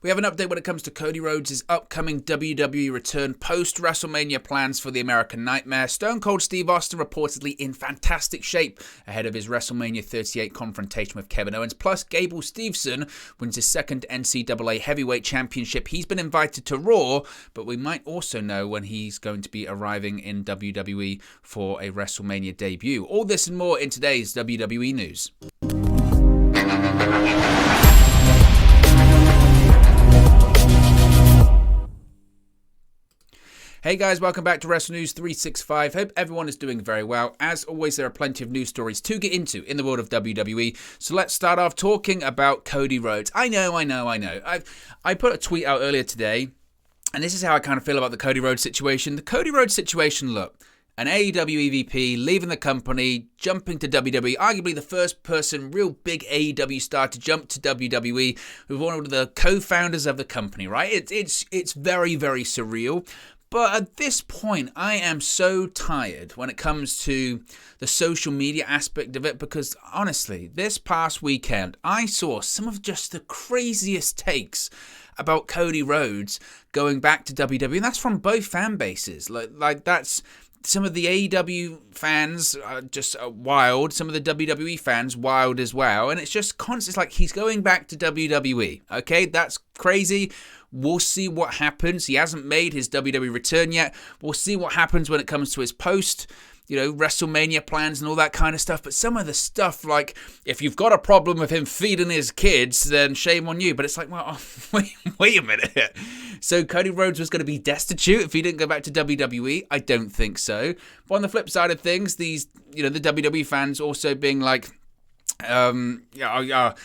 We have an update when it comes to Cody Rhodes' upcoming WWE return, post-WrestleMania plans for the American Nightmare, Stone Cold Steve Austin reportedly in fantastic shape ahead of his WrestleMania 38 confrontation with Kevin Owens, plus Gable Steveson wins his second NCAA Heavyweight Championship. He's been invited to Raw, but we might also know when he's going to be arriving in WWE for a WrestleMania debut. All this and more in today's WWE news. Hey guys, welcome back to Wrestle News 365. Hope everyone is doing very well. As always, there are plenty of news stories to get into in the world of WWE. So let's start off talking about Cody Rhodes. I know. I put a tweet out earlier today, and this is how I kind of feel about the Cody Rhodes situation. The Cody Rhodes situation, look, an AEW EVP leaving the company, jumping to WWE, arguably the first person, real big AEW star to jump to WWE, with one of the co-founders of the company, right? It's very, very surreal. But at this point, I am so tired when it comes to the social media aspect of it, because honestly, this past weekend, I saw some of just the craziest takes about Cody Rhodes going back to WWE, and that's from both fan bases. Like that's some of the AEW fans are just wild, some of the WWE fans wild as well, and it's just constant. It's like he's going back to WWE. Okay, that's crazy. We'll see what happens. He hasn't made his WWE return yet. We'll see what happens when it comes to his post, WrestleMania plans and all that kind of stuff. But some of the stuff, like, if you've got a problem with him feeding his kids, then shame on you. But it's like, well, wait a minute. So Cody Rhodes was going to be destitute if he didn't go back to WWE? I don't think so. But on the flip side of things, these, the WWE fans also being like,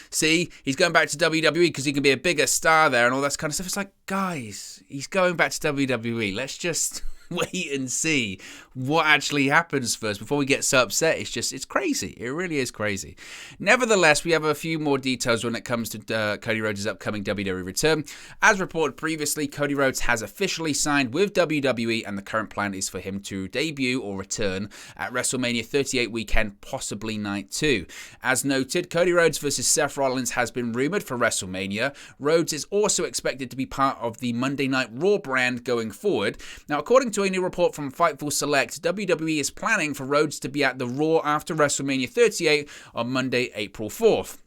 see, he's going back to WWE because he can be a bigger star there and all that kind of stuff. It's like, guys, he's going back to WWE. Let's just wait and see what actually happens first before we get so upset. It's crazy. It really is crazy. Nevertheless, we have a few more details when it comes to Cody Rhodes' upcoming WWE return. As reported previously, Cody Rhodes has officially signed with WWE, and the current plan is for him to debut or return at WrestleMania 38 weekend, possibly night 2. As noted, Cody Rhodes versus Seth Rollins has been rumored for WrestleMania. Rhodes is also expected to be part of the Monday Night Raw brand going forward. Now, according to a new report from Fightful Select, WWE is planning for Rhodes to be at the Raw after WrestleMania 38 on Monday, April 4th.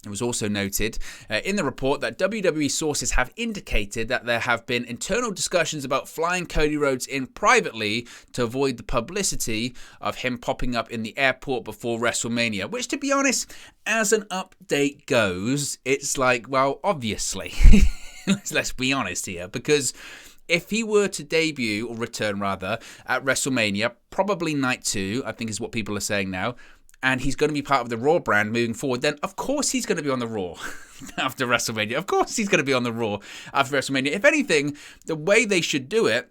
It was also noted in the report that WWE sources have indicated that there have been internal discussions about flying Cody Rhodes in privately to avoid the publicity of him popping up in the airport before WrestleMania, which, to be honest, as an update goes, it's like, well, obviously, let's be honest here, because if he were to debut, or return rather, at WrestleMania, probably night 2, I think is what people are saying now, and he's going to be part of the Raw brand moving forward, then of course he's going to be on the Raw after WrestleMania. Of course he's going to be on the Raw after WrestleMania. If anything, the way they should do it,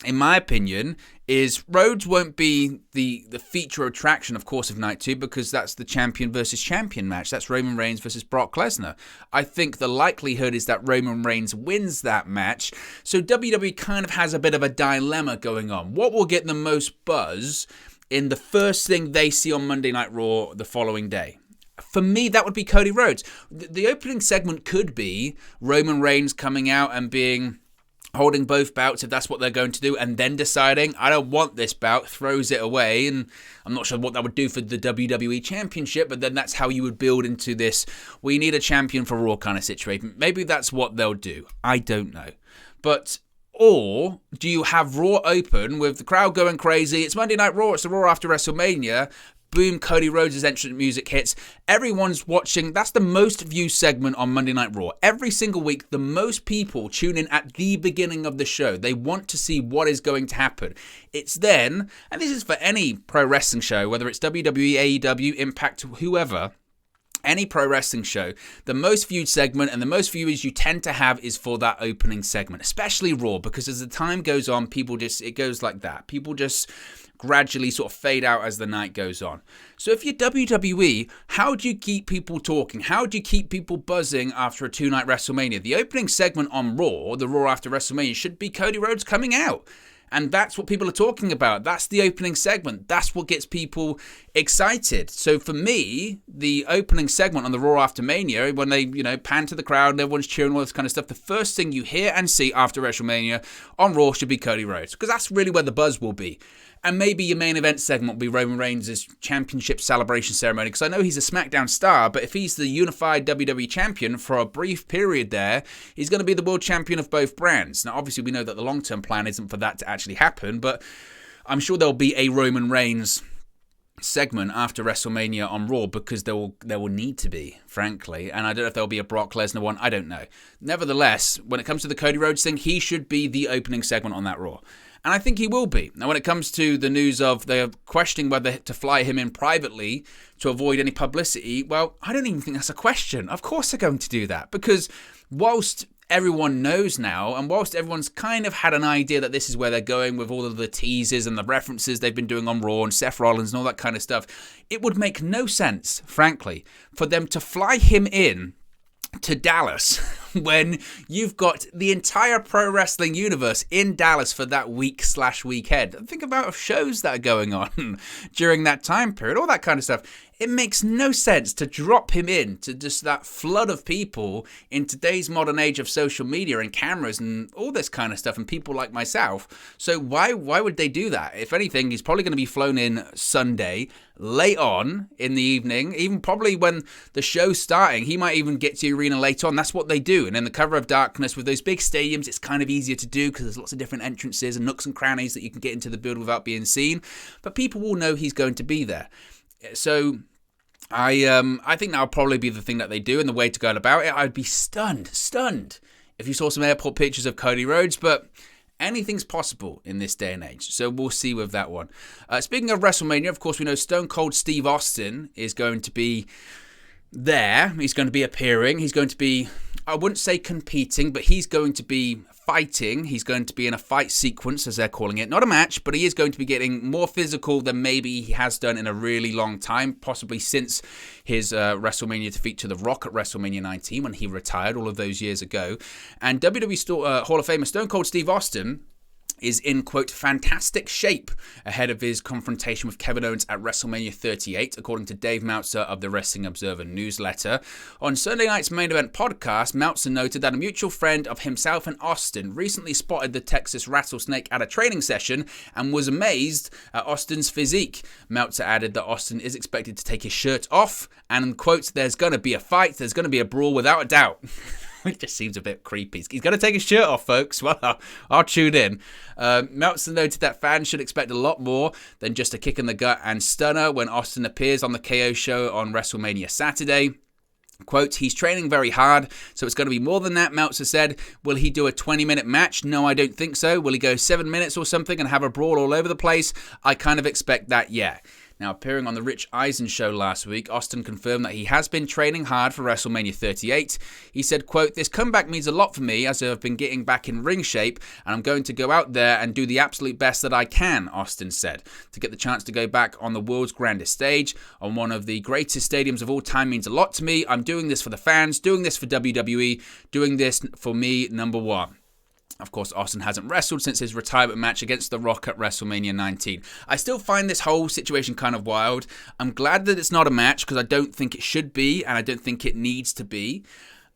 in my opinion, is Rhodes won't be the feature attraction, of course, of Night 2, because that's the champion versus champion match. That's Roman Reigns versus Brock Lesnar. I think the likelihood is that Roman Reigns wins that match. So WWE kind of has a bit of a dilemma going on. What will get the most buzz in the first thing they see on Monday Night Raw the following day? For me, that would be Cody Rhodes. The opening segment could be Roman Reigns coming out and holding both bouts, if that's what they're going to do, and then deciding, I don't want this bout, throws it away, and I'm not sure what that would do for the WWE Championship, but then that's how you would build into this, we need a champion for Raw kind of situation. Maybe that's what they'll do. I don't know. Or do you have Raw open with the crowd going crazy, it's Monday Night Raw, it's the Raw after WrestleMania, boom, Cody Rhodes' entrance music hits. Everyone's watching. That's the most viewed segment on Monday Night Raw. Every single week, the most people tune in at the beginning of the show. They want to see what is going to happen. It's then, and this is for any pro wrestling show, whether it's WWE, AEW, Impact, whoever, any pro wrestling show, the most viewed segment and the most viewers you tend to have is for that opening segment, especially Raw, because as the time goes on, it goes like that. People just gradually sort of fade out as the night goes on. So if you're WWE, how do you keep people talking? How do you keep people buzzing after a 2-night WrestleMania? The opening segment on Raw, the Raw after WrestleMania, should be Cody Rhodes coming out. And that's what people are talking about. That's the opening segment. That's what gets people excited. So for me, the opening segment on the Raw after Mania, when they, pan to the crowd and everyone's cheering, all this kind of stuff, the first thing you hear and see after WrestleMania on Raw should be Cody Rhodes, because that's really where the buzz will be. And maybe your main event segment will be Roman Reigns' championship celebration ceremony, because I know he's a SmackDown star, but if he's the unified WWE champion for a brief period there, he's going to be the world champion of both brands. Now, obviously, we know that the long-term plan isn't for that to actually happen, but I'm sure there'll be a Roman Reigns segment after WrestleMania on Raw, because there will need to be, frankly. And I don't know if there'll be a Brock Lesnar one. I don't know. Nevertheless, when it comes to the Cody Rhodes thing, he should be the opening segment on that Raw. And I think he will be. Now, when it comes to the news of they're questioning whether to fly him in privately to avoid any publicity, well, I don't even think that's a question. Of course they're going to do that, because whilst everyone knows now, and whilst everyone's kind of had an idea that this is where they're going with all of the teases and the references they've been doing on Raw and Seth Rollins and all that kind of stuff, it would make no sense, frankly, for them to fly him in to Dallas when you've got the entire pro wrestling universe in Dallas for that week/weekend. Think about shows that are going on during that time period, all that kind of stuff. It makes no sense to drop him in to just that flood of people in today's modern age of social media and cameras and all this kind of stuff, and people like myself. So why would they do that? If anything, he's probably going to be flown in Sunday, late on in the evening, even probably when the show's starting. He might even get to the arena late on. That's what they do. And in the cover of darkness with those big stadiums, it's kind of easier to do because there's lots of different entrances and nooks and crannies that you can get into the building without being seen. But people will know he's going to be there. So I think that'll probably be the thing that they do, and the way to go about it. I'd be stunned if you saw some airport pictures of Cody Rhodes, but anything's possible in this day and age. So we'll see with that one. Speaking of WrestleMania, of course, we know Stone Cold Steve Austin is going to be there. He's going to be appearing. He's going to be, I wouldn't say competing, but he's going to be fighting. He's going to be in a fight sequence, as they're calling it. Not a match, but he is going to be getting more physical than maybe he has done in a really long time, possibly since his WrestleMania defeat to The Rock at WrestleMania 19 when he retired all of those years ago. And WWE Hall of Famer Stone Cold Steve Austin is in, quote, fantastic shape ahead of his confrontation with Kevin Owens at WrestleMania 38, according to Dave Meltzer of the Wrestling Observer newsletter. On Sunday night's main event podcast, Meltzer noted that a mutual friend of himself and Austin recently spotted the Texas Rattlesnake at a training session and was amazed at Austin's physique. Meltzer added that Austin is expected to take his shirt off and, quote, there's going to be a fight, there's going to be a brawl without a doubt. It just seems a bit creepy. He's going to take his shirt off, folks. Well, I'll tune in. Meltzer noted that fans should expect a lot more than just a kick in the gut and stunner when Austin appears on the KO show on WrestleMania Saturday. Quote, he's training very hard, so it's going to be more than that, Meltzer said. Will he do a 20-minute match? No, I don't think so. Will he go 7 minutes or something and have a brawl all over the place? I kind of expect that, yeah. Now, appearing on the Rich Eisen show last week, Austin confirmed that he has been training hard for WrestleMania 38. He said, quote, this comeback means a lot for me as I've been getting back in ring shape, and I'm going to go out there and do the absolute best that I can, Austin said. To get the chance to go back on the world's grandest stage, on one of the greatest stadiums of all time means a lot to me. I'm doing this for the fans, doing this for WWE, doing this for me, number one. Of course, Austin hasn't wrestled since his retirement match against The Rock at WrestleMania 19. I still find this whole situation kind of wild. I'm glad that it's not a match because I don't think it should be and I don't think it needs to be.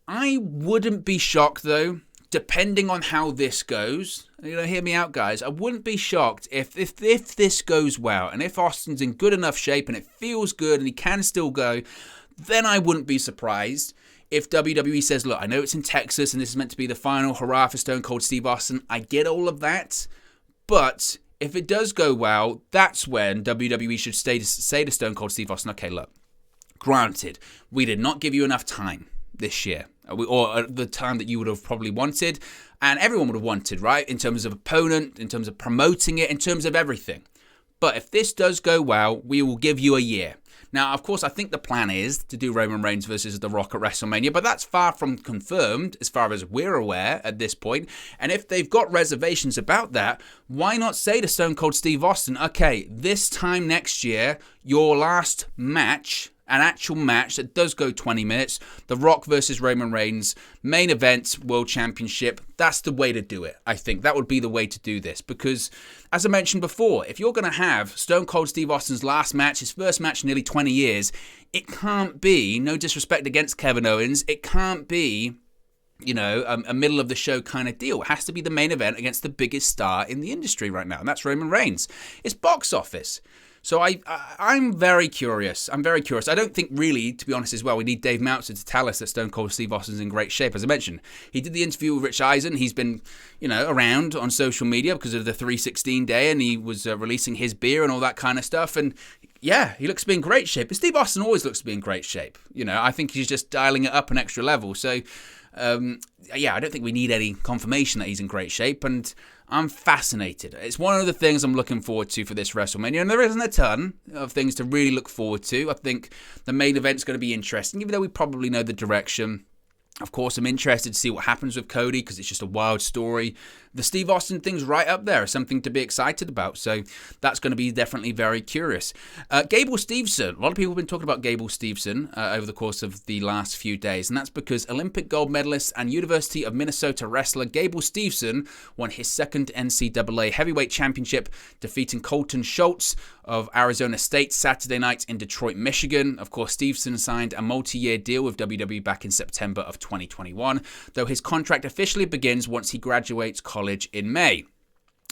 I wouldn't be shocked, though, depending on how this goes. Hear me out, guys. I wouldn't be shocked if this goes well and if Austin's in good enough shape and it feels good and he can still go, then I wouldn't be surprised if WWE says, look, I know it's in Texas and this is meant to be the final hurrah for Stone Cold Steve Austin. I get all of that. But if it does go well, that's when WWE should say to Stone Cold Steve Austin, okay, look, granted, we did not give you enough time this year, or the time that you would have probably wanted, and everyone would have wanted, right? In terms of opponent, in terms of promoting it, in terms of everything. But if this does go well, we will give you a year. Now, of course, I think the plan is to do Roman Reigns versus The Rock at WrestleMania, but that's far from confirmed as far as we're aware at this point. And if they've got reservations about that, why not say to Stone Cold Steve Austin, okay, this time next year, your last match an actual match that does go 20 minutes. The Rock versus Roman Reigns, main event, World Championship. That's the way to do it, I think. That would be the way to do this. Because, as I mentioned before, if you're going to have Stone Cold Steve Austin's last match, his first match in nearly 20 years, it can't be, no disrespect against Kevin Owens, it can't be, a middle of the show kind of deal. It has to be the main event against the biggest star in the industry right now, and that's Roman Reigns. It's box office. So I'm very curious. I don't think really, to be honest as well, we need Dave Meltzer to tell us that Stone Cold Steve Austin's in great shape. As I mentioned, he did the interview with Rich Eisen. He's been, around on social media because of the 316 day, and he was releasing his beer and all that kind of stuff. And yeah, he looks to be in great shape. But Steve Austin always looks to be in great shape. I think he's just dialing it up an extra level. So, I don't think we need any confirmation that he's in great shape, and I'm fascinated. It's one of the things I'm looking forward to for this WrestleMania, and there isn't a ton of things to really look forward to. I think the main event's going to be interesting, even though we probably know the direction. Of course, I'm interested to see what happens with Cody because it's just a wild story. The Steve Austin thing's right up there, something to be excited about. So that's going to be definitely very curious. Gable Steveson. A lot of people have been talking about Gable Steveson over the course of the last few days. And that's because Olympic gold medalist and University of Minnesota wrestler Gable Steveson won his second NCAA heavyweight championship, defeating Colton Schultz of Arizona State Saturday night in Detroit, Michigan. Of course, Steveson signed a multi-year deal with WWE back in September of 2021, though his contract officially begins once he graduates college in May.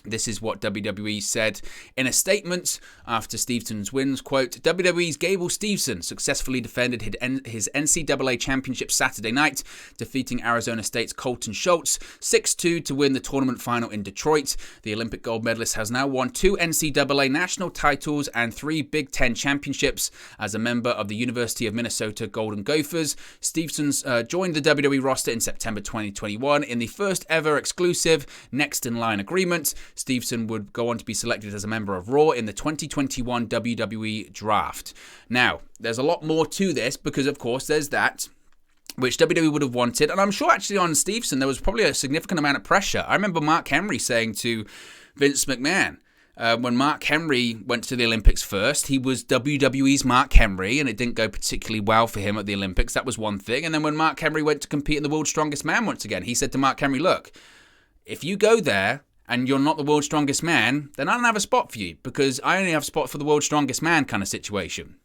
This is what WWE said in a statement after Stevenson's wins, quote, WWE's Gable Steveson successfully defended his NCAA championship Saturday night, defeating Arizona State's Colton Schultz 6-2 to win the tournament final in Detroit. The Olympic gold medalist has now won 2 NCAA national titles and 3 Big Ten championships as a member of the University of Minnesota Golden Gophers. Stevenson's joined the WWE roster in September 2021 in the first ever exclusive next in line agreement. Steveson would go on to be selected as a member of Raw in the 2021 WWE Draft. Now, there's a lot more to this because, of course, there's that which WWE would have wanted. And I'm sure actually on Steveson, there was probably a significant amount of pressure. I remember Mark Henry saying to Vince McMahon, when Mark Henry went to the Olympics first, he was WWE's Mark Henry, and it didn't go particularly well for him at the Olympics. That was one thing. And then when Mark Henry went to compete in the World's Strongest Man once again, he said to Mark Henry, look, if you go there and you're not the world's strongest man, then I don't have a spot for you because I only have a spot for the world's strongest man kind of situation.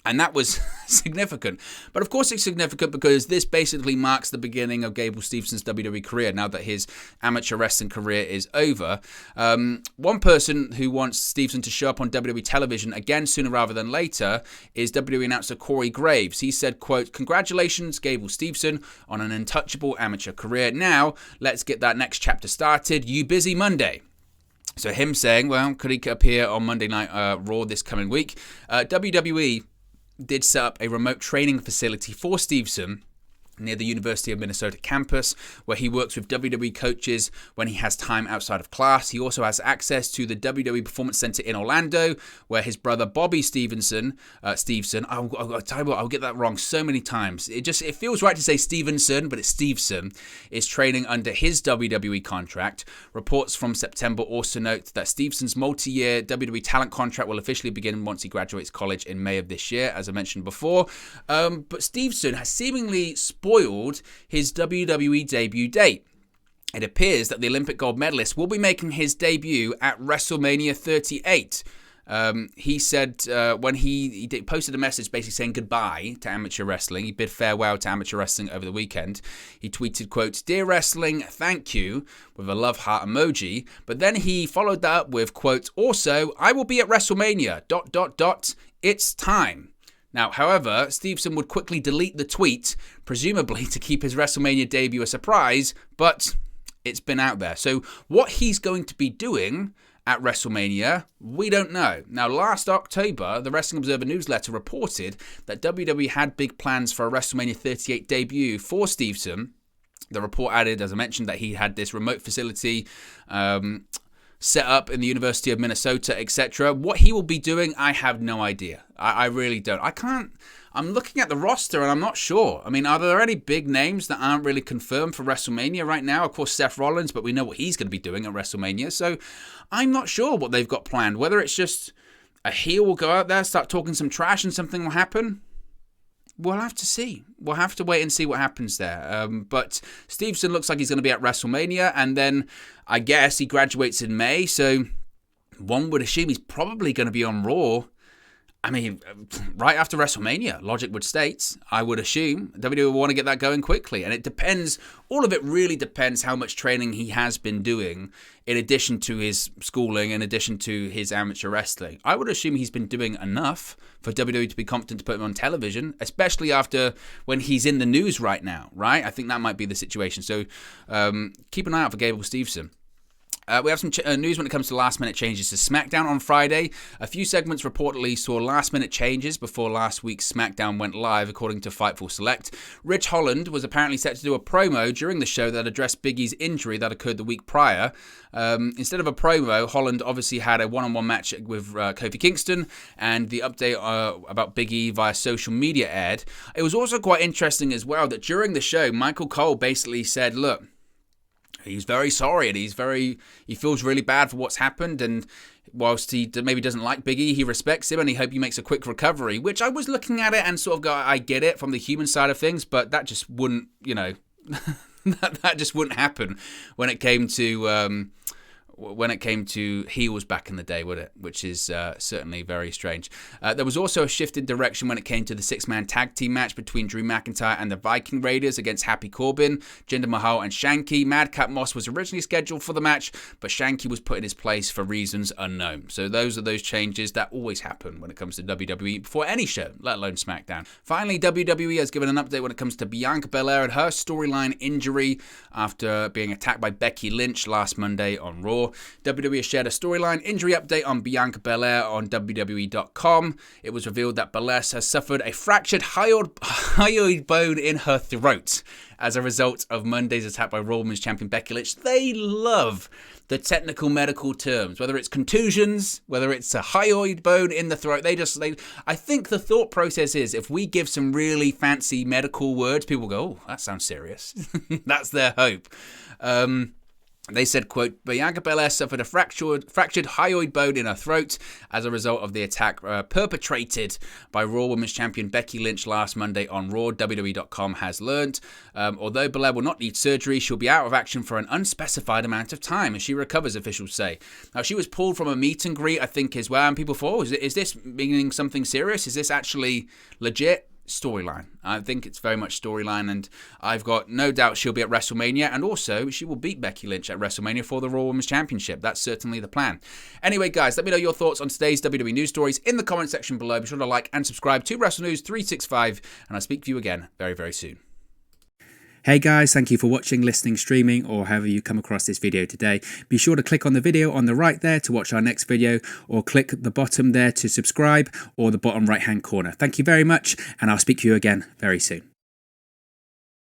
And that was significant. But of course it's significant because this basically marks the beginning of Gable Stevenson's WWE career now that his amateur wrestling career is over. One person who wants Stevenson to show up on WWE television again sooner rather than later is WWE announcer Corey Graves. He said, quote, congratulations, Gable Steveson, on an untouchable amateur career. Now, let's get that next chapter started. You busy Monday? So him saying, well, could he appear on Monday Night Raw this coming week? WWE did set up a remote training facility for Steveson near the University of Minnesota campus, where he works with WWE coaches when he has time outside of class. He also has access to the WWE Performance Center in Orlando, where his brother Bobby Stevenson, I'll tell you what, I'll get that wrong so many times. It feels right to say Stevenson, but it's Steveson, is training under his WWE contract. Reports from September also note that Stevenson's multi-year WWE talent contract will officially begin once he graduates college in May of this year, as I mentioned before. But Steveson has seemingly spoiled his WWE debut date. It appears that the Olympic gold medalist will be making his debut at WrestleMania 38. He said when he posted a message basically saying goodbye to amateur wrestling. He bid farewell to amateur wrestling over the weekend. He tweeted, quote, "Dear wrestling, thank you," with a love heart emoji. But then he followed that up with, quote, "Also, I will be at WrestleMania, ... It's time." Now, however, Steveson would quickly delete the tweet, presumably to keep his WrestleMania debut a surprise, but it's been out there. So what he's going to be doing at WrestleMania, we don't know. Now, last October, the Wrestling Observer newsletter reported that WWE had big plans for a WrestleMania 38 debut for Steveson. The report added, as I mentioned, that he had this remote facility set up in the University of Minnesota, etc. What he will be doing, I have no idea. I really don't. I'm looking at the roster and I'm not sure. I mean, are there any big names that aren't really confirmed for WrestleMania right now? Of course, Seth Rollins, but we know what he's going to be doing at WrestleMania. So I'm not sure what they've got planned. Whether it's just a heel will go out there, start talking some trash and something will happen. we'll have to see. We'll have to wait and see what happens there. But Steveson looks like he's going to be at WrestleMania, and then I guess he graduates in May, so one would assume he's probably going to be on Raw. I mean, right after WrestleMania, logic would state, I would assume. WWE will want to get that going quickly. And it depends, all of it really depends how much training he has been doing in addition to his schooling, in addition to his amateur wrestling. I would assume he's been doing enough for WWE to be competent to put him on television, especially after when he's in the news right now, right? I think that might be the situation. So keep an eye out for Gable Steveson. We have some news when it comes to last-minute changes to SmackDown on Friday. A few segments reportedly saw last-minute changes before last week's SmackDown went live, according to Fightful Select. Rich Holland was apparently set to do a promo during the show that addressed Big E's injury that occurred the week prior. Instead of a promo, Holland obviously had a one-on-one match with Kofi Kingston, and the update about Big E via social media aired. It was also quite interesting as well that during the show, Michael Cole basically said, look, he's very sorry and he feels really bad for what's happened, and whilst he maybe doesn't like Big E, he respects him and he hopes he makes a quick recovery, which I was looking at it and sort of go, I get it from the human side of things, but that just wouldn't, that just wouldn't happen when it came to heels back in the day, would it? Which is certainly very strange. There was also a shift in direction when it came to the six-man tag team match between Drew McIntyre and the Viking Raiders against Happy Corbin, Jinder Mahal, and Shanky. Madcap Moss was originally scheduled for the match, but Shanky was put in his place for reasons unknown. So those are those changes that always happen when it comes to WWE before any show, let alone SmackDown. Finally, WWE has given an update when it comes to Bianca Belair and her storyline injury after being attacked by Becky Lynch last Monday on Raw. WWE has shared a storyline injury update on Bianca Belair on WWE.com. It was revealed that Belair has suffered a fractured hyoid bone in her throat as a result of Monday's attack by Raw Women's Champion Becky Lynch. They love the technical medical terms, whether it's contusions, whether it's a hyoid bone in the throat. I think the thought process is if we give some really fancy medical words, people go, oh, that sounds serious. That's their hope. They said, quote, Bianca Belair suffered a fractured hyoid bone in her throat as a result of the attack perpetrated by Raw Women's Champion Becky Lynch last Monday on Raw. WWE.com has learned. Although Belair will not need surgery, she'll be out of action for an unspecified amount of time as she recovers, officials say. Now, she was pulled from a meet and greet, I think, as well, and people thought, is this meaning something serious? Is this actually legit? Storyline. I think it's very much storyline, and I've got no doubt she'll be at WrestleMania, and also she will beat Becky Lynch at WrestleMania for the Raw Women's Championship. That's certainly the plan. Anyway, guys, let me know your thoughts on today's WWE news stories in the comment section below. Be sure to like and subscribe to Wrestle News 365, and I'll speak to you again very, very soon. Hey guys, thank you for watching, listening, streaming, or however you come across this video today. Be sure to click on the video on the right there to watch our next video, or click the bottom there to subscribe, or the bottom right hand corner. Thank you very much, and I'll speak to you again very soon.